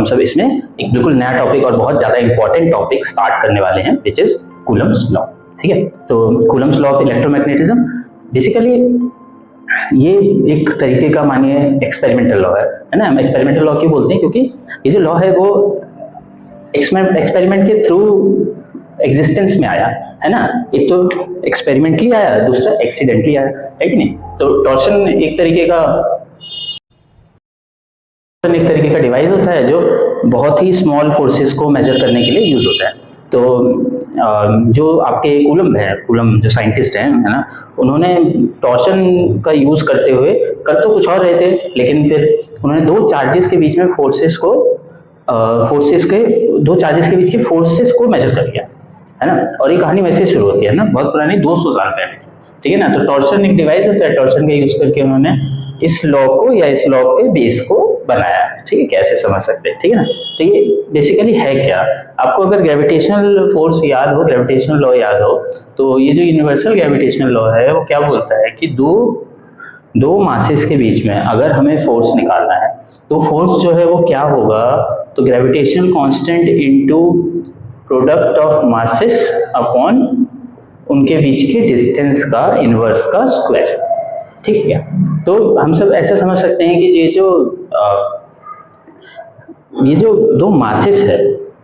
सब इसमें एक बिल्कुल नया टॉपिक और बहुत ज़्यादा इंपॉर्टेंट टॉपिक स्टार्ट करने वाले हैं, विच इज कूलम्स लॉ। ठीक है, तो Coulomb's law of electromagnetism basically ये एक तरीके का मानिए एक्सपेरिमेंटल लॉ है ना। हम एक्सपेरिमेंटल लॉ क्यों बोलते हैं, क्योंकि ये जो लॉ है वो एक्सपेरिमेंट के थ्रू एग्जिस्टेंस में आया है ना। एक तो एक्सपेरिमेंटली आया, दूसरा एक्सीडेंटली आया, है कि नहीं। तो टॉर्शन एक तरीके का डिवाइस होता है जो बहुत ही स्मॉल फोर्सेस को मेजर करने के लिए यूज होता है। तो जो आपके कूलम जो साइंटिस्ट हैं है ना, उन्होंने टॉर्शन का यूज करते हुए कर तो कुछ और रहे थे, लेकिन फिर उन्होंने दो चार्जेस के बीच बीच के फोर्सेस को मेजर कर लिया है ना। और ये कहानी वैसे शुरू होती है ना, बहुत पुरानी 200 साल पहले। ठीक है ना। तो टॉर्शन एक डिवाइस होता है, टॉर्शन का यूज करके उन्होंने इस लॉ को या इस लॉ के बेस को बनाया। ठीक है, कैसे समझ सकते हैं। ठीक है ना। तो ये बेसिकली है क्या, आपको अगर ग्रेविटेशनल फोर्स याद हो, ग्रेविटेशनल लॉ याद हो, तो ये जो यूनिवर्सल ग्रेविटेशनल लॉ है वो क्या बोलता है कि दो मासेस के बीच में अगर हमें फोर्स निकालना है तो फोर्स जो है वो क्या होगा, तो gravitational constant into product of masses upon उनके बीच के डिस्टेंस का इनवर्स का स्क्वायर। ठीक है, तो हम सब ऐसा समझ सकते हैं कि ये जो दो मासेस है,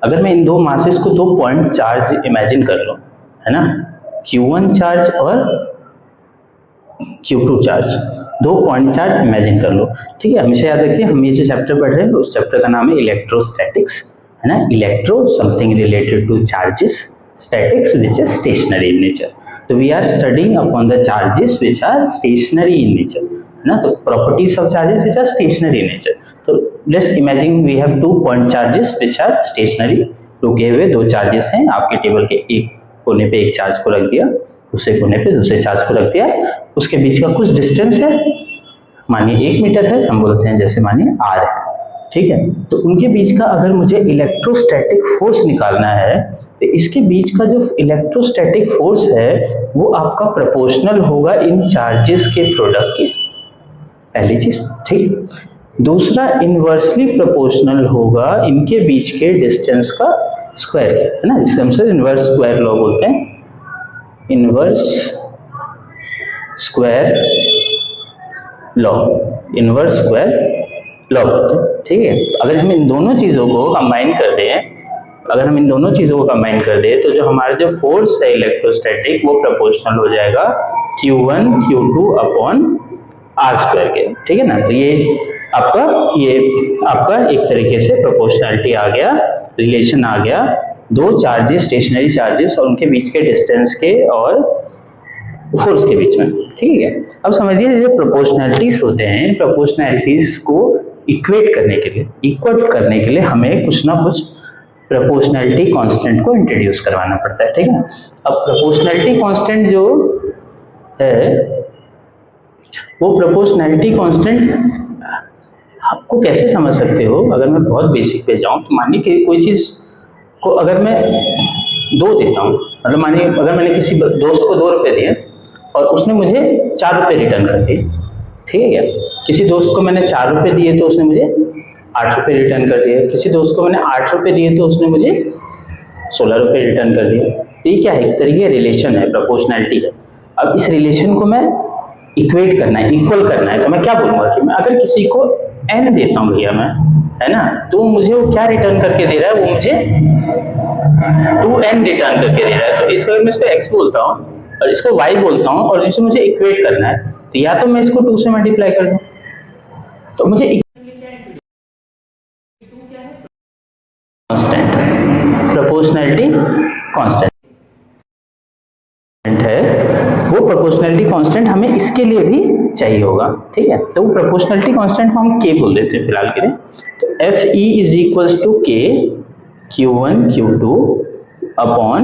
अगर मैं इन दो मासेस को दो पॉइंट चार्ज इमेजिन कर लूं, है ना, Q1 चार्ज और Q2 चार्ज, दो पॉइंट चार्ज इमेजिन कर लो। ठीक है, हमेशा याद रखिए हम ये जो चैप्टर पढ़ रहे हैं उस चैप्टर का नाम है इलेक्ट्रोस्टैटिक्स, है ना। Electro something related to charges, statics which is stationary in nature. तो we are studying upon the charges which are stationary in nature, है ना। तो properties of charges which are stationary in nature. तो let's imagine we have 2 point charges which are stationary. रुके हुए दो charges हैं, आपके टेबल के एक कोने पे एक चार्ज को रख दिया, दूसरे कोने पे दूसरे चार्ज को रख दिया, उसके बीच का कुछ डिस्टेंस है, मानिए 1 मीटर है, हम बोलते हैं जैसे मानिए r है। ठीक है, तो उनके बीच का अगर मुझे इलेक्ट्रोस्टैटिक फोर्स निकालना है तो इसके बीच का जो इलेक्ट्रोस्टैटिक फोर्स है वो आपका प्रोपोर्शनल होगा इन चार्जेस के प्रोडक्ट के, पहली चीज। ठीक, दूसरा इनवर्सली प्रोपोर्शनल होगा इनके बीच के डिस्टेंस का स्क्वायर, है ना, जिसे हम इनवर्स स्क्वायर लॉ बोलते हैं, inverse square law, inverse square law बोलते हैं। ठीक है, अगर हम इन दोनों चीजों को कंबाइन कर दें, तो जो हमारा जो फोर्स है इलेक्ट्रोस्टैटिक वो प्रोपोर्शनल हो जाएगा Q1 Q2 upon r square के। ठीक है ना। तो ये आपका एक तरीके से प्रोपोर्शनैलिटी आ गया, रिलेशन आ गया, दो चार्जेस, स्टेशनरी चार्जेस और उनके बीच के डिस्टेंस के और फोर्स के बीच में। ठीक है, अब समझिए जो प्रोपोर्शनैलिटीज होते हैं, इन प्रोपोर्शनैलिटीज को इक्वेट करने के लिए हमें कुछ ना कुछ प्रोपोर्शनैलिटी कांस्टेंट को इंट्रोड्यूस करवाना पड़ता है। ठीक है, अब प्रोपोर्शनैलिटी कांस्टेंट जो है वो प्रोपोर्शनैलिटी कांस्टेंट आपको कैसे समझ सकते हो, अगर मैं बहुत बेसिक पे जाऊं तो मानिए कि कोई चीज को अगर मैं 2 देता हूं, मतलब मानिए अगर मैंने किसी दोस्त को 2 रुपए दिए और उसने मुझे 4 रुपए रिटर्न कर दिए। ठीक है, किसी दोस्त को मैंने 4 रुपए दिए तो उसने मुझे 8 रुपए रिटर्न कर दिए, किसी दोस्त को मैंने 8 रुपए दिए तो उसने मुझे 16 रुपए रिटर्न कर दिए। तो ये क्या है, एक तरीके रिलेशन है, प्रोपोर्शनैलिटी है। अब इस रिलेशन को मैं इक्वेट करना है, इक्वल करना है, तो मैं क्या बोलूंगा कि मैं अगर किसी को n देता हूं भैया मैं, है ना, तो मुझे वो क्या रिटर्न करके दे रहा है, वो मुझे 2n रिटर्न करके दे रहा है। तो इसको मैं इसको x बोलता हूँ और इसको y बोलता हूँ, और जिसे मुझे इक्वेट करना है तो या तो मैं इसको 2 से मल्टीप्लाई कर दूं, तो मुझे कांस्टेंट, प्रोपोर्शनैलिटी कांस्टेंट है, वो प्रोपोर्शनैलिटी कांस्टेंट हमें इसके लिए भी चाहिए होगा। ठीक है, तो वो प्रोपोर्शनैलिटी कांस्टेंट को हम k बोल देते हैं फिलहाल के लिए। तो Fe is equals to k Q1 Q2 upon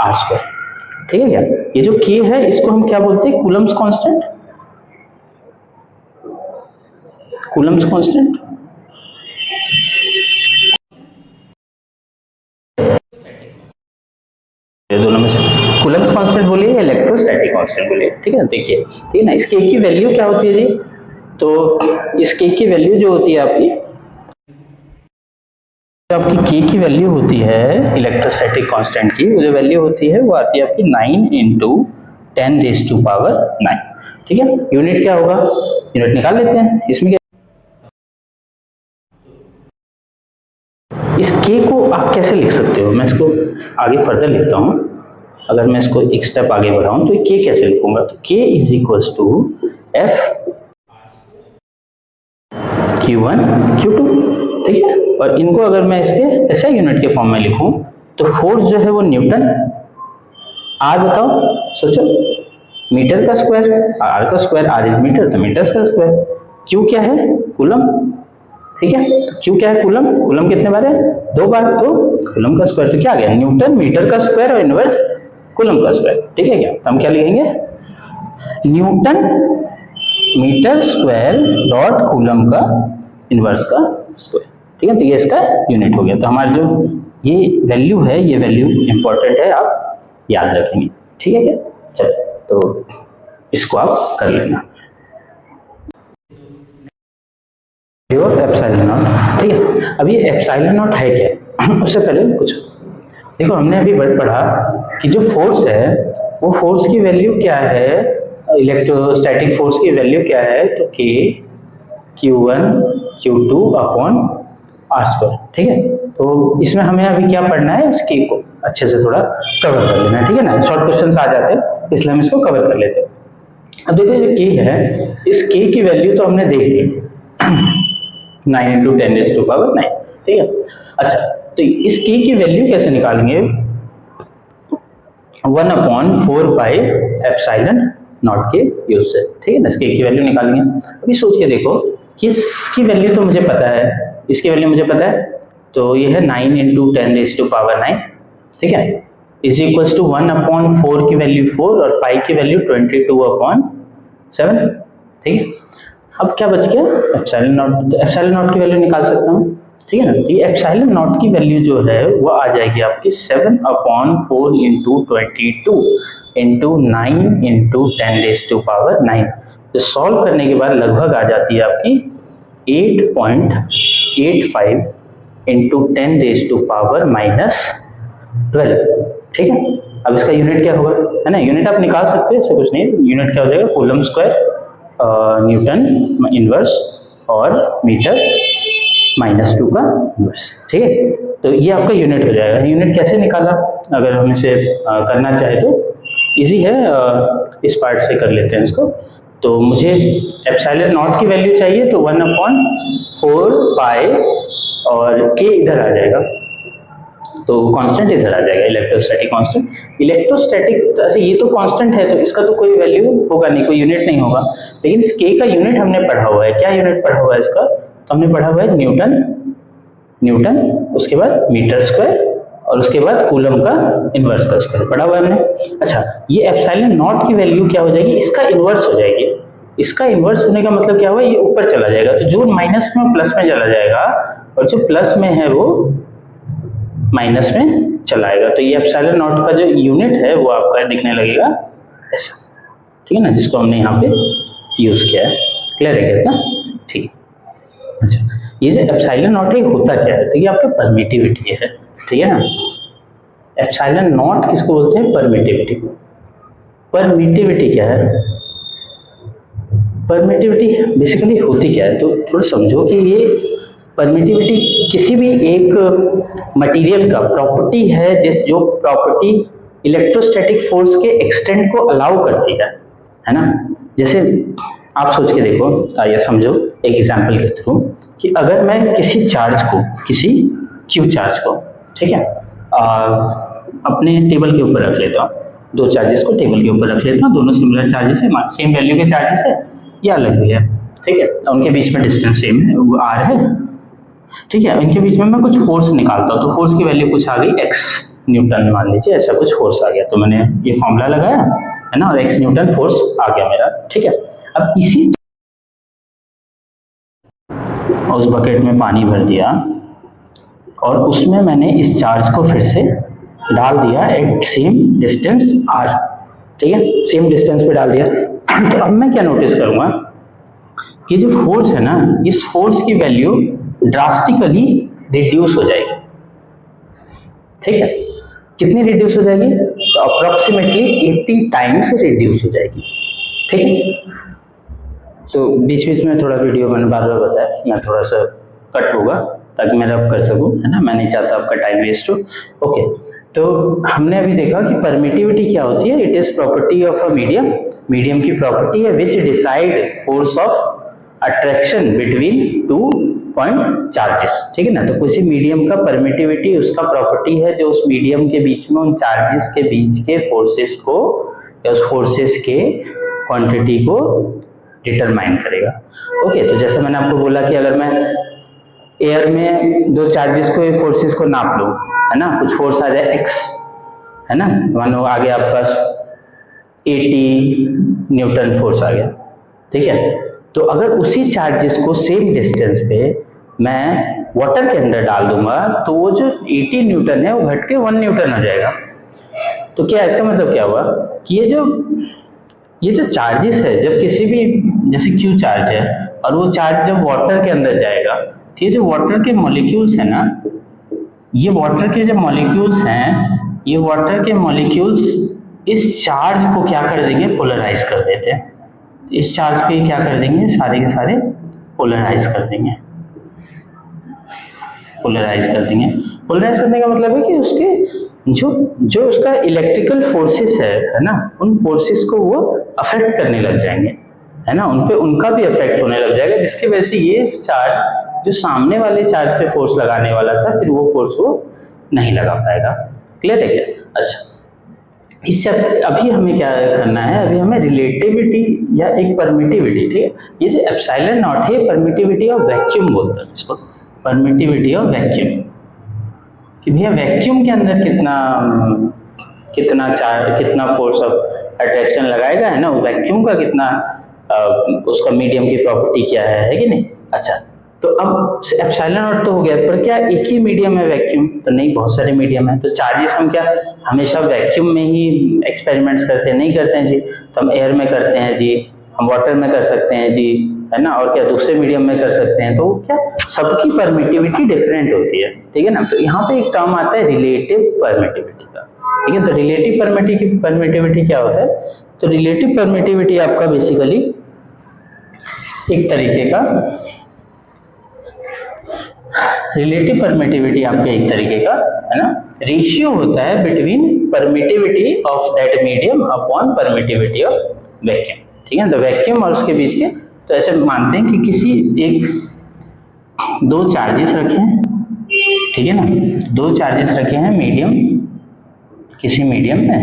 r square. ठीक है क्या, ये जो k है इसको हम क्या बोलते हैं, कूलम्स कांस्टेंट, कूलम्स कांस्टेंट। दोनों में से कूलम्स कांस्टेंट बोलिए या इलेक्ट्रोस्टैटिक कांस्टेंट बोलिए। ठीक है, देखिए ठीक है ना, इस k की वैल्यू क्या होती है जी, तो इस k की वैल्यू जो होती है आपकी जो आपकी के की वैल्यू होती है इलेक्ट्रोस्टैटिक कांस्टेंट की, वो जो वैल्यू होती है वो आती है आपकी 9 × 10⁹9। ठीक है, यूनिट क्या होगा, यूनिट निकाल लेते हैं। इसमें क्या, इस के को आप कैसे लिख सकते हो, मैं इसको आगे फर्दर लिखता हूँ। अगर मैं इसको एक स्टेप आगे बढ़ाऊं तो के कैसे लिखूंगा, तो के is equals to F Q1 Q2। ठीक है, और इनको अगर मैं इसके ऐसे यूनिट के फॉर्म में लिखूं तो फोर्स जो है वो न्यूटन, आर बताओ, सोचो, मीटर का स्क्वायर, आर का स्क्वायर, आर इज मीटर तो मीटर का स्क्वायर, क्यू क्या है, कूलम। ठीक है, तो क्यू क्या है, कूलम। कूलम कितने बार है, 2 बार, तो कूलम का स्क्वायर तो क्या आ गया, न्यूटन मीटर का स्क्वायर और इनवर्स कूलम का स्क्वायर। ठीक है, क्या तो हम क्या लिखेंगे, newton metre square dot coulomb का इनवर्स का स्क्वायर। ठीक है, तो ये इसका यूनिट हो गया। तो हमारा जो ये वैल्यू है, ये वैल्यू इंपॉर्टेंट है, आप याद रखेंगे। ठीक है क्या, चलो तो इसको आप कर लेना। Of epsilon not. ठीक है, अब ये एप्सिलॉन नॉट है क्या, उससे पहले कुछ देखो, हमने अभी पढ़ा कि जो फोर्स है वो फोर्स की वैल्यू क्या है, इलेक्ट्रोस्टैटिक फोर्स की वैल्यू क्या है, तो के Q1 Q2 upon are square. ठीक है, तो इसमें हमें अभी क्या पढ़ना है, इस के को अच्छे से थोड़ा कवर कर लेना है। ठीक है ना, शॉर्ट क्वेश्चंस आ जाते हैं इसलिए हम इसको कवर कर लेते हैं। अब देखो जो के है, इस के की वैल्यू तो हमने देख ली 9 × 10⁹9। ठीक है, अच्छा तो इस के की वैल्यू कैसे निकालेंगे, 1/4 पाई एप्सिलॉन नॉट के यूज से। ठीक है ना, इसके की वैल्यू निकालेंगे। अभी सोच के देखो कि इसकी वैल्यू तो मुझे पता है, इसकी वैल्यू मुझे पता है, तो ये है 9 × 10⁹9। ठीक है, इज इक्वल्स टू 1/4 की वैल्यू 4 और पाई की वैल्यू 22/7। ठीक है, अब क्या बच गया, एप्सिलॉन नॉट। तो एप्सिलॉन नॉट की वैल्यू निकाल सकता हूँ। ठीक है ना, तो ये एप्सिलॉन नॉट की वैल्यू जो है वो आ जाएगी आपकी 7/4 × 22 × 9 × 10⁹9। तो सॉल्व करने के बाद लगभग आ जाती है आपकी 8.85 × 10⁻⁻12। ठीक है, अब इसका यूनिट क्या होगा, है ना, यूनिट आप निकाल सकते हैं, ऐसा कुछ नहीं, यूनिट क्या हो जाएगा, कूलम स्क्वायर न्यूटन इनवर्स और मीटर -2 का इनवर्स। ठीक है, तो ये आपका यूनिट हो जाएगा। यूनिट कैसे निकाला, अगर हम इसे करना चाहे तो इजी है, इस पार्ट से कर लेते हैं इसको। तो मुझे एप्सिलॉन नॉट की वैल्यू चाहिए, तो 1/4 पाई और के इधर आ जाएगा, तो कांस्टेंट इधर आ जाएगा, इलेक्ट्रोस्टैटिक कांस्टेंट। इलेक्ट्रोस्टैटिक, अच्छा ये तो कांस्टेंट है तो इसका तो कोई वैल्यू होगा नहीं, कोई यूनिट नहीं होगा, लेकिन इस के का यूनिट हमने पढ़ा हुआ है। क्या यूनिट पढ़ा हुआ है इसका, तो हमने पढ़ा हुआ है न्यूटन, उसके बाद मीटर स्क्वायर और उसके बाद कूलम का इनवर्स का स्क्वायर पढ़ा हुआ है हमने। अच्छा, ये एप्सिलॉन नॉट की वैल्यू क्या हो जाएगी, इसका इनवर्स हो जाएगी। इसका इनवर्स होने का मतलब क्या हुआ, ये ऊपर चला जाएगा, तो जो माइनस में प्लस में चला जाएगा और जो प्लस में है वो माइनस में चला आएगा। तो ये एप्सिलॉन नॉट का जो यूनिट है वो आपका दिखने लगेगा ऐसा। ठीक है ना, जिसको हमने यहाँ पे यूज किया है। क्लियर है क्या, ठीक। अच्छा, ये जो एप्सिलॉन नॉट है होता क्या है, तो ये आपका परमिटिविटी है। ठीक है ना, एप्सिलॉन नॉट किसको बोलते हैं, परमिटिविटी। परमिटिविटी क्या है, परमिटिविटी बेसिकली होती क्या है, तो थोड़ा समझो कि ये परमिटिविटी किसी भी एक मटेरियल का प्रॉपर्टी है, जो प्रॉपर्टी इलेक्ट्रोस्टैटिक फोर्स के एक्सटेंट को अलाउ करती है ना। जैसे आप सोच के देखो या समझो एक एग्जांपल के थ्रू कि अगर मैं किसी चार्ज को, किसी क्यू चार्ज को, ठीक है, अपने टेबल के ऊपर रख लेता हूँ, दो चार्जेस को टेबल के ऊपर रख लेता हूँ, दोनों सिमिलर चार्जेस है, सेम वैल्यू के चार्जेस है या अलग भी है, ठीक है, उनके बीच में डिस्टेंस सेम है, वो आर है, ठीक है, इनके बीच में मैं कुछ फोर्स निकालता हूँ, तो फोर्स की वैल्यू कुछ आ गई एक्स न्यूटन, मान लीजिए ऐसा कुछ फोर्स आ गया, तो मैंने ये फॉर्मूला लगाया है ना, और एक्स न्यूटन फोर्स आ गया मेरा, ठीक है। अब इसी उस बकेट में पानी भर दिया और उसमें मैंने इस चार्ज को फिर से डाल दिया एट सेम डिस्टेंस आर, ठीक है, सेम डिस्टेंस पे डाल दिया। तो अब मैं क्या नोटिस करूंगा कि जो फोर्स है ना, इस फोर्स की वैल्यू ड्रास्टिकली रिड्यूस हो जाएगी, ठीक है, कितनी रिड्यूस हो जाएगी? तो अप्रोक्सीमेटली 80 टाइम्स रिड्यूस हो जाएगी। ठीक है, तो बीच बीच में थोड़ा वीडियो मैंने बार बार बताया, मैं थोड़ा सा कट होगा ताकि मैं रब कर सकूं, है ना, मैं नहीं चाहता आपका टाइम वेस्ट हो। ओके, तो हमने अभी देखा कि परमिटिविटी क्या होती है, it is property of a medium, medium की प्रॉपर्टी है which decide force of attraction between two point charges. ठीक है ना, तो किसी मीडियम का परमिटिविटी उसका प्रॉपर्टी है जो उस मीडियम के बीच में उन चार्जेस के बीच के फोर्सेस को या उस फोर्सेस के क्वांटिटी को डिटरमाइन करेगा। ओके, तो जैसे मैंने आपको बोला कि अगर मैं एयर में दो चार्जेस को फोर्सेस को नाप लूं, है ना, कुछ फोर्स आ जाए x, है ना, मानो आ गया आपके पास 80 न्यूटन फोर्स आ गया। ठीक है, तो अगर उसी चार्जेस को सेम डिस्टेंस पे मैं वाटर के अंदर डाल दूंगा तो वो जो 80 न्यूटन है वो घट के 1 न्यूटन हो जाएगा। तो क्या इसका मतलब क्या हुआ कि ये जो चार्जेस है, जब किसी भी जैसे Q चार्ज है और वो चार्ज जब वाटर के अंदर जाएगा तो ये जो वाटर के मॉलिक्यूल्स है ना, ये वाटर के जो मॉलिक्यूल्स हैं, ये वाटर के मॉलिक्यूल्स इस चार्ज को क्या कर देंगे? पोलराइज कर देते हैं। इस चार्ज को क्या कर देंगे? सारे के सारे पोलराइज कर देंगे। पोलराइज कर देंगे, पोलराइज करने का मतलब है कि उसके जो उसका इलेक्ट्रिकल फोर्सेस है ना, उन फोर्सेस को वो अफेक्ट करने लग जाएंगे, है ना, उन पे उनका भी अफेक्ट होने लग जाएगा, जिसकी वजह से ये चार्ज जो सामने वाले चार्ज पे फोर्स लगाने वाला था फिर वो फोर्स वो नहीं लगा पाएगा। क्लियर है क्या? अच्छा, इससे अभी हमें क्या करना है? अभी हमें रिलेटिविटी या एक परमिटिविटी, ठीक है, ये जो एप्सिलॉन नॉट है परमिटिविटी ऑफ वैक्यूम बोलते हैं इसको, परमिटिविटी ऑफ वैक्यूम, कि भैया वैक्यूम के अंदर कितना फोर्स ऑफ अट्रैक्शन लगाएगा, है ना, वैक्यूम का कितना उसका मीडियम की प्रॉपर्टी क्या है कि नहीं। अच्छा, तो अब एप्सिलॉन नॉट तो हो गया, पर क्या एक ही मीडियम है वैक्यूम? तो नहीं, बहुत सारे मीडियम है। तो चार्जेस हम क्या हमेशा वैक्यूम में ही एक्सपेरिमेंट्स करते हैं? नहीं करते हैं जी, तो हम एयर में करते हैं जी, हम वाटर में कर सकते हैं जी, है ना, और क्या दूसरे मीडियम में कर सकते हैं। तो क्या सबकी परमिटिविटी डिफरेंट होती है, ठीक है ना। तो यहाँ पे एक टर्म आता है रिलेटिव परमिटिविटी का, ठीक है। तो रिलेटिव परमिटिविटी क्या होता है? तो रिलेटिव परमिटिविटी आपका बेसिकली एक तरीके का रिलेटिव परमिटिविटी आपके एक तरीके का, है ना, रेशियो होता है between permittivity of that medium upon permittivity of vacuum, ठीक है। तो वैक्यूम और उसके बीच के, तो ऐसे मानते हैं कि दो चार्जेस रखे हैं, ठीक है ना, दो चार्जेस रखे हैं मीडियम, किसी मीडियम में,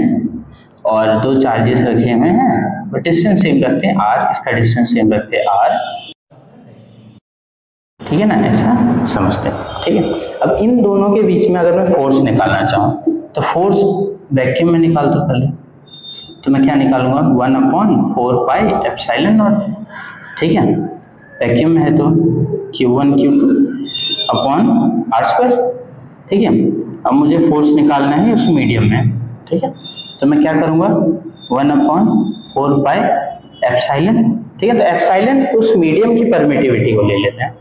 और दो चार्जेस रखे हुए हैं बट डिस्टेंस सेम रखते हैं r, इसका डिस्टेंस सेम रखते हैं r, ठीक है ना, ऐसा समझते हैं, ठीक है। अब इन दोनों के बीच में अगर मैं फोर्स निकालना चाहूँ तो फोर्स वैक्यूम में निकाल दो पहले, तो मैं क्या निकालूंगा? 1/4 पाई एप्सिलॉन नॉट, ठीक है, वैक्यूम में है तो Q1 Q2 अपॉन r², ठीक है। अब मुझे फोर्स निकालना है उस मीडियम में, ठीक है, तो मैं क्या करूंगा? 1/4 पाई एप्सिलॉन, ठीक है। तो एप्सिलॉन उस मीडियम की परमिटिविटी को ले लेते हैं।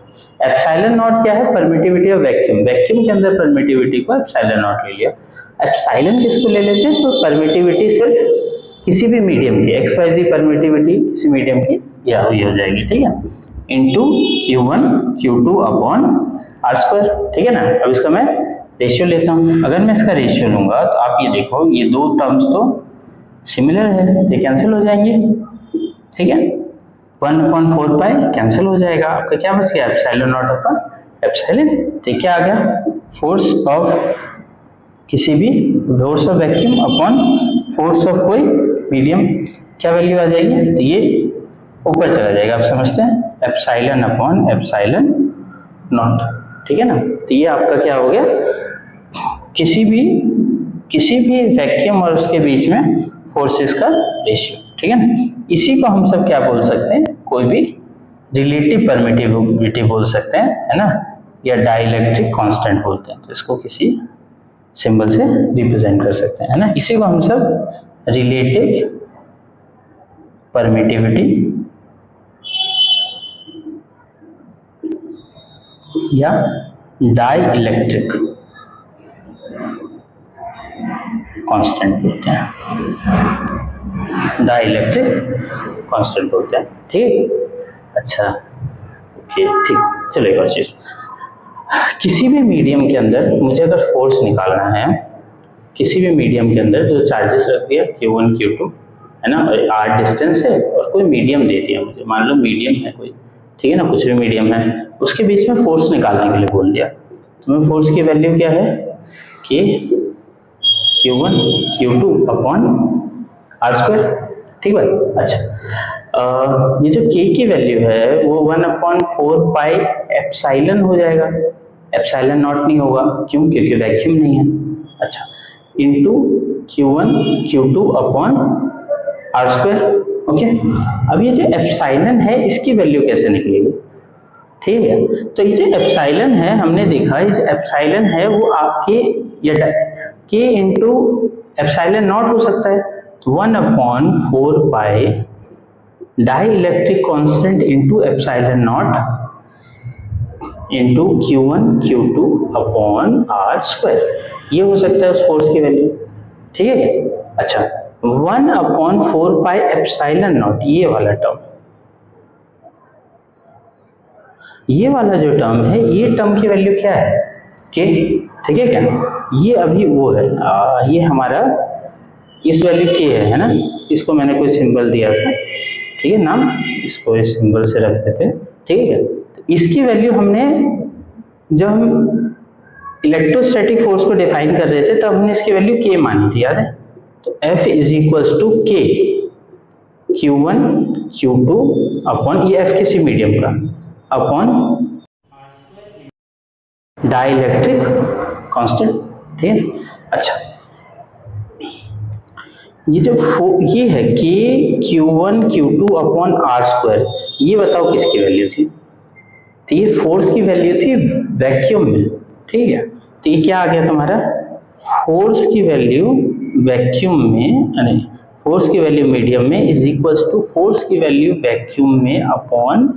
एप्सिलॉन नॉट क्या है? परमिटिविटी ऑफ वैक्यूम, वैक्यूम के अंदर परमिटिविटी को एप्सिलॉन नॉट ले लिया। एप्सिलॉन किसको ले लेते हैं? तो परमिटिविटी सिर्फ किसी भी मीडियम की, XYZ परमिटिविटी किसी मीडियम की यह हुई हो जाएगी, ठीक है, into Q1 Q2 upon r², ठीक है ना। अब इसका मैं रेशियो लेता हूँ। अगर मैं इसका रेशियो लूंगा तो आप ये देखो, ये दो टर्म्स तो सिमिलर है, ये कैंसिल हो जाएंगे, ठीक है। 1/4 पाई कैंसिल हो जाएगा, आपका क्या बच गया? एप्सिलॉन नॉट अपॉन एप्सिलॉन, तो क्या आ गया? फोर्स ऑफ किसी भी, force of vacuum upon force of कोई मीडियम, क्या वैल्यू आ जाएगी? तो ये ऊपर चला जाएगा, आप समझते हैं, एप्सिलॉन अपॉन एप्सिलॉन नॉट, ठीक है ना। तो ये आपका क्या हो गया? किसी भी वैक्यूम और उसके बीच में फोर्सेस का रेशियो, ठीक है ना। इसी को हम सब क्या बोल सकते हैं? कोई भी रिलेटिव परमिटिविटी बोल सकते हैं, है ना, या डाइलेक्ट्रिक कांस्टेंट बोलते हैं। तो इसको किसी सिंबल से रिप्रेजेंट कर सकते हैं, है ना। इसी को हम सब रिलेटिव परमिटिविटी या डाइलेक्ट्रिक कांस्टेंट बोलते हैं, डाइलेक्ट्रिक कांस्टेंट बोलते हैं। ठीक, अच्छा ओके ठीक। चलो एक और चीज, किसी भी मीडियम के अंदर मुझे अगर फोर्स निकालना है, किसी भी मीडियम के अंदर जो चार्जेस रख दिया Q1 Q2 है ना, r डिस्टेंस है और कोई मीडियम दे दिया मुझे, मान लो मीडियम है कोई, ठीक है ना, कुछ भी मीडियम है, उसके बीच में फोर्स निकालने के लिए बोल दिया, तो मैं फोर्स की वैल्यू क्या है कि Q1 Q2 upon are square. ठीक है, अच्छा ये जो k की वैल्यू है वो 1/4 पाई एप्सिलॉन हो जाएगा, एप्सिलॉन नॉट नहीं होगा, क्यों, क्योंकि वैक्यूम नहीं है। अच्छा, into Q1 Q2 upon are square. Okay, अब ये जो एप्सिलॉन है इसकी वैल्यू कैसे निकलेगी? ठीक है, तो ये जो एप्सिलॉन है हमने देखा, ये जो एप्सिलॉन है वो आपके ये k इंटू एप्सिलॉन नॉट हो सकता है, तो 1/4 pi dielectric constant into epsilon not into Q1 Q2 upon are square, ये हो सकता है उस फोर्स की वैल्यू। ठीक है, अच्छा 1/4 पाई एप्सिलॉन नॉट, ये वाला टर्म, ये वाला जो टर्म है, ये टर्म की वैल्यू क्या है के, ठीक है क्या, ये अभी वो है ये हमारा इस वैल्यू के है ना, इसको मैंने कोई सिंबल दिया था, ठीक है, नाम इसको इस सिंबल से रख देते हैं। ठीक है, तो इसकी वैल्यू हमने जब हम इलेक्ट्रोस्टैटिक फोर्स को डिफाइन कर रहे थे तब हमने इसकी वैल्यू के मानी थी, याद है, तो F इज इक्वल्स टू के Q1 Q2 अपॉन, ये F किसी मीडियम का, अपॉन डाइलेक्ट्रिक कांस्टेंट। ठीक है, अच्छा ये जो ये है कि Q1 Q2 upon are square, ये बताओ किसकी वैल्यू थी? तो ये फोर्स की वैल्यू थी वैक्यूम में। ठीक है, तो ये क्या आ गया तुम्हारा, फोर्स की वैल्यू वैक्यूम में, यानी फोर्स की वैल्यू मीडियम में इज इक्वल्स टू फोर्स की वैल्यू वैक्यूम में अपॉन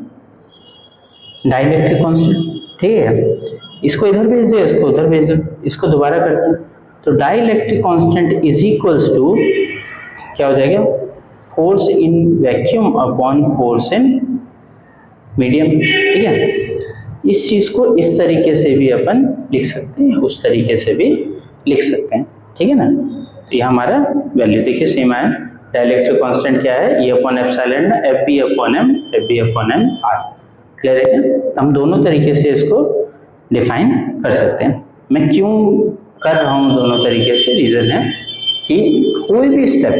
डाइलेक्ट्रिक कांस्टेंट। ठीक है, इसको इधर भेज दो, इसको उधर भेज दो, इसको दोबारा करते हैं, तो dielectric constant is equals to क्या हो जाएगा, force in vacuum upon force in medium. ठीक है, इस चीज को इस तरीके से भी अपन लिख सकते हैं, उस तरीके से भी लिख सकते हैं। ठीक है ना, तो ये हमारा वैल्यू देखिए सेम आया, डाइलेक्ट्रिक कांस्टेंट क्या है, E upon epsilon F B upon M R. Clear है क्या? हम दोनों तरीके से इसको डिफाइन कर सकते हैं। मैं क्यों कर रहा हूँ दोनों तरीके से, रीजन है कि कोई भी स्टेप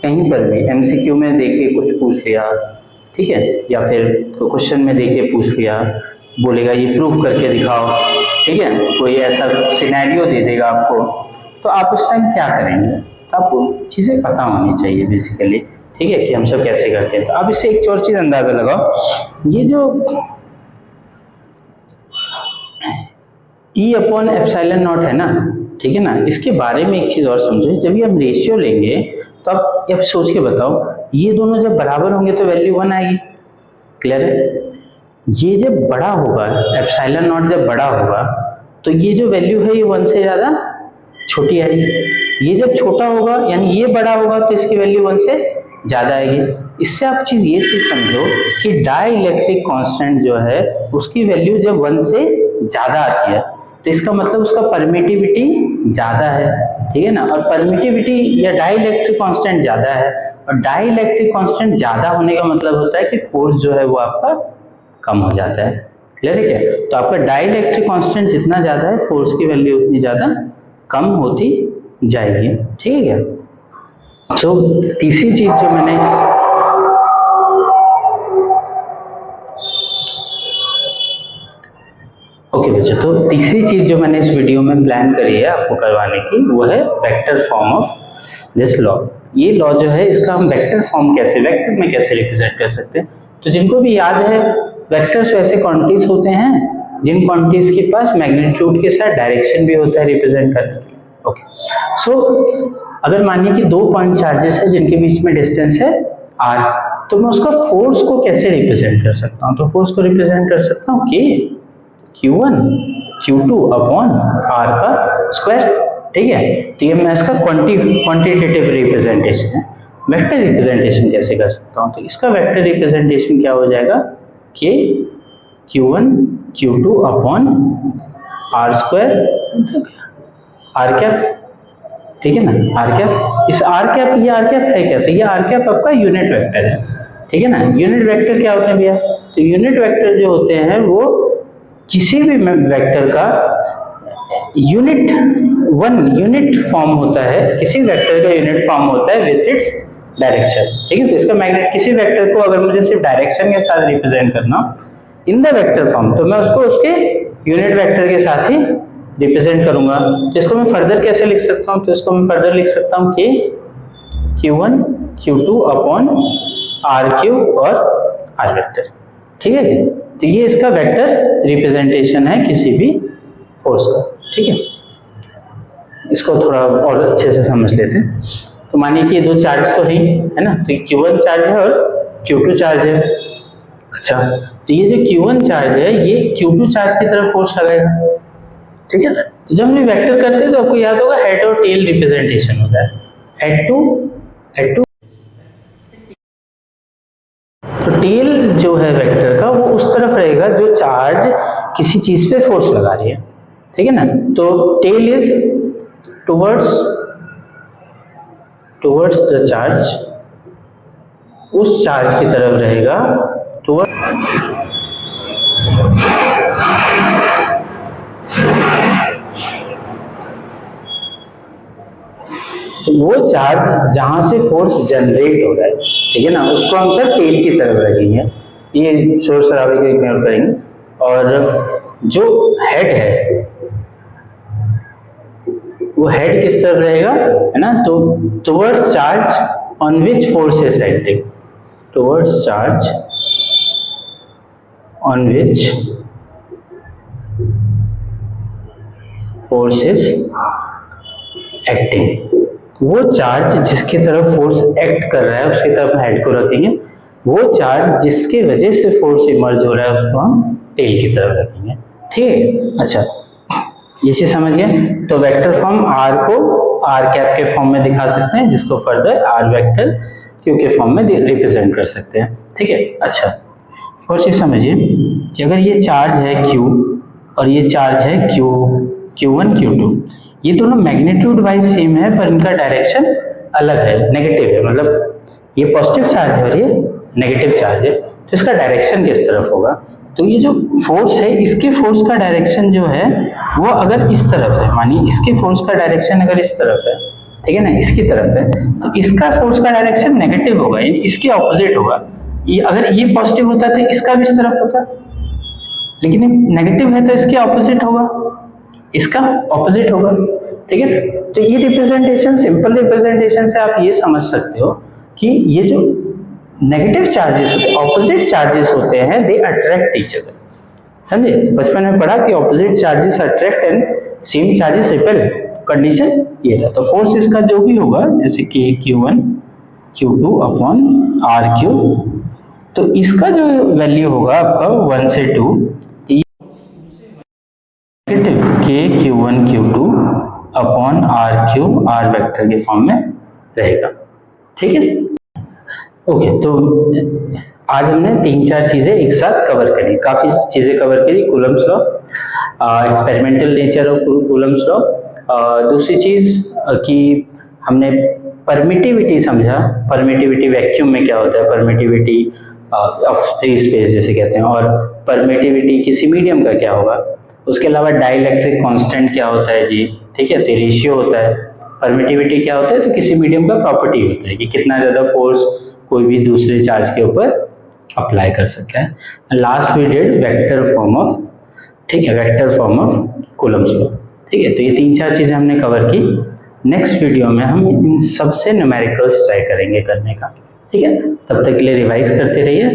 कहीं पर भी एमसीक्यू में देके कुछ पूछ लिया, ठीक है, या फिर क्वेश्चन में देके पूछ लिया, बोलेगा ये प्रूफ करके दिखाओ, ठीक है, कोई ऐसा सिनेरियो दे देगा आपको, तो आप उस टाइम क्या करेंगे, तो आपको चीज़ें पता होनी चाहिए बेसिकली, ठीक है, कि हम सब कैसे करते हैं। तो आप इससे एक और चीज़ अंदाज़ा लगाओ, ये जो ई अपॉन एप्सिलॉन नॉट है ना, ठीक है ना, इसके बारे में एक चीज़ और समझो, जब ये हम रेशियो लेंगे तो आप अब सोच के बताओ, ये दोनों जब बराबर होंगे तो वैल्यू 1 आएगी। क्लियर है? ये जब बड़ा होगा, एप्सिलॉन नॉट जब बड़ा होगा तो ये जो वैल्यू है ये 1 से ज़्यादा छोटी आएगी। ये जब छोटा होगा यानी ये बड़ा होगा तो इसकी वैल्यू 1 से ज़्यादा आएगी। इससे आप चीज़ ये चीज़ समझो कि डाई इलेक्ट्रिक कॉन्स्टेंट जो है उसकी वैल्यू जब 1 से ज़्यादा आती है तो इसका मतलब उसका परमिटिविटी ज़्यादा है, ठीक है ना, और परमिटिविटी या डाई इलेक्ट्रिक कॉन्स्टेंट ज़्यादा है, और डाई इलेक्ट्रिक कॉन्स्टेंट ज़्यादा होने का मतलब होता है कि फोर्स जो है वो आपका कम हो जाता है। क्लियर है क्या? तो आपका डाई इलेक्ट्रिक कॉन्स्टेंट जितना ज़्यादा है फोर्स की वैल्यू उतनी ज़्यादा कम होती जाएगी। ठीक है क्या? तो तीसरी चीज़ जो मैंने बच्चों, तो तीसरी चीज जो मैंने इस वीडियो में प्लान करी है आपको करवाने की वो है vector form of this law. ये लॉ जो है इसका हम वेक्टर फॉर्म कैसे, वेक्टर में कैसे रिप्रेजेंट कर सकते हैं। तो जिनको भी याद है, वेक्टर्स वैसे क्वांटिटीज होते हैं जिन क्वांटिटीज के पास मैग्नीट्यूड के साथ डायरेक्शन भी होता है रिप्रेजेंट करने के लिए। ओके, सो अगर मानिए कि 2 पॉइंट चार्जेस है जिनके बीच में डिस्टेंस है r, तो मैं उसका फोर्स को कैसे रिप्रेजेंट कर सकता हूँ? तो फोर्स को रिप्रेजेंट कर सकता हूँ कि Q1 Q2 अपॉन r का स्क्वायर। ठीक है। तो ये मैं इसका क्वांटिटेटिव रिप्रेजेंटेशन है। वेक्टर रिप्रेजेंटेशन कैसे कर सकता हूँ, तो इसका वेक्टर रिप्रेजेंटेशन क्या हो जाएगा कि Q1 Q2 upon are square R cap, ठीक है ना, आर कैप। इस आर कैप, ये आर कैप है क्या, तो ये आर कैप आपका यूनिट वेक्टर है, ठीक है ना। यूनिट वेक्टर क्या होते हैं भैया, तो यूनिट वेक्टर जो होते हैं वो किसी भी वेक्टर का यूनिट फॉर्म होता है, किसी वेक्टर का यूनिट फॉर्म होता है विथ इट्स डायरेक्शन, ठीक है। तो इसका मैग्नेट, किसी वेक्टर को अगर मुझे सिर्फ डायरेक्शन के साथ रिप्रेजेंट करना इन द वेक्टर फॉर्म, तो मैं उसको उसके यूनिट वेक्टर के साथ ही रिप्रेजेंट करूंगा। तो इसको मैं फर्दर कैसे लिख सकता हूँ, तो इसको मैं फर्दर लिख सकता हूँ कि Q1 Q2 upon R cube और आर वेक्टर, ठीक है। तो ये इसका वेक्टर रिप्रेजेंटेशन है किसी भी फोर्स का, ठीक है। इसको थोड़ा और अच्छे से समझ लेते हैं। तो मानिए कि ये दो चार्ज तो है ना, तो Q1 चार्ज है और Q2 चार्ज है। अच्छा, तो ये जो Q1 चार्ज है ये Q2 चार्ज की तरफ फोर्स लगाएगा, ठीक है ना। तो जब हम वेक्टर करते हैं तो आपको याद होगा हेड और टेल रिप्रेजेंटेशन होता है, हेड टू। तो टेल जो है वेक्टर का वो उस तरफ रहेगा जो चार्ज किसी चीज पे फोर्स लगा रही है, ठीक है ना। तो tail is towards the charge, उस चार्ज की तरफ रहेगा, तो वो चार्ज जहां से फोर्स जनरेट हो रहा है, ठीक है ना, उसको हम सर टेल की तरफ रखेंगे। ये शोर शराबे को इग्नोर करेंगे। और जो हेड है वो हेड किस तरफ रहेगा, है ना, तो towards charge on which force is acting, towards charge on which force is acting. वो चार्ज जिसकी तरफ फोर्स एक्ट कर रहा है उसकी तरफ हेड को रखेंगे, वो चार्ज जिसके वजह से फोर्स इमर्ज हो रहा है उसको हम टेल की तरफ रखेंगे, ठीक है। अच्छा, ये चीज समझ गए। तो वेक्टर फॉर्म आर को आर कैप के फॉर्म में दिखा सकते हैं, जिसको फर्दर आर वेक्टर क्यू के फॉर्म में रिप्रेजेंट कर सकते हैं, ठीक है। अच्छा, और चीज समझिए कि अगर ये चार्ज है Q और ये चार्ज है Q1 Q2, ये दोनों मैग्नीट्यूड वाइज सेम है पर इनका डायरेक्शन अलग है, नेगेटिव है। मतलब ये पॉजिटिव चार्ज है और ये नेगेटिव चार्ज है, तो इसका डायरेक्शन किस तरफ होगा, तो ये जो फोर्स है इसके फोर्स का डायरेक्शन जो है वो अगर इस तरफ है, मानिए इसके फोर्स का डायरेक्शन अगर इस तरफ है, ठीक है ना, इसकी तरफ है, तो इसका फोर्स का डायरेक्शन नेगेटिव होगा, इसके ऑपोजिट होगा। ये अगर ये पॉजिटिव होता तो इसका भी इस तरफ होता, लेकिन नेगेटिव है तो इसके ऑपोजिट होगा, इसका ऑपोजिट होगा, ठीक है। तो ये रिप्रेजेंटेशन, सिंपल रिप्रेजेंटेशन से आप ये समझ सकते हो कि ये जो नेगेटिव चार्जेस होते हैं, ऑपोजिट चार्जेस होते हैं, दे अट्रैक्ट ईच अदर। समझे, बचपन में पढ़ा कि opposite charges attract and same charges repel. Condition ये था। तो फोर्स इसका जो भी होगा, जैसे कि Q1 Q2 upon R Q, तो इसका जो वैल्यू होगा आपका 1 से 2, नेगेटिव के Q1 Q2 upon R cube R vector के फॉर्म में रहेगा, ठीक है। ओके, तो आज हमने 3-4 चीजें एक साथ कवर करी, काफी चीजें कवर करी। Coulomb's law, experimental nature of Coulomb's law. दूसरी चीज कि हमने परमिटिविटी समझा, परमिटिविटी वैक्यूम में क्या होता है, परमिटिविटी ऑफ फ्री स्पेस जैसे कहते हैं, और परमिटिविटी किसी मीडियम का क्या होगा। उसके अलावा डाइलेक्ट्रिक कांस्टेंट क्या होता है जी, ठीक है, तो रेशियो होता है। परमिटिविटी क्या होता है, तो किसी मीडियम का प्रॉपर्टी होता है कि कितना ज्यादा फोर्स कोई भी दूसरे चार्ज के ऊपर अप्लाई कर सकता है। Last we did vector form of, ठीक है, vector form of Coulomb's law, ठीक है। तो ये 3-4 चीजें हमने कवर की। नेक्स्ट वीडियो में हम इन सबसे न्यूमेरिकल्स ट्राई करेंगे करने का, ठीक है। तब तक के लिए रिवाइज करते रहिए,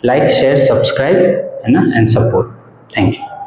लाइक शेयर सब्सक्राइब, है ना, एंड सपोर्ट। Thank you.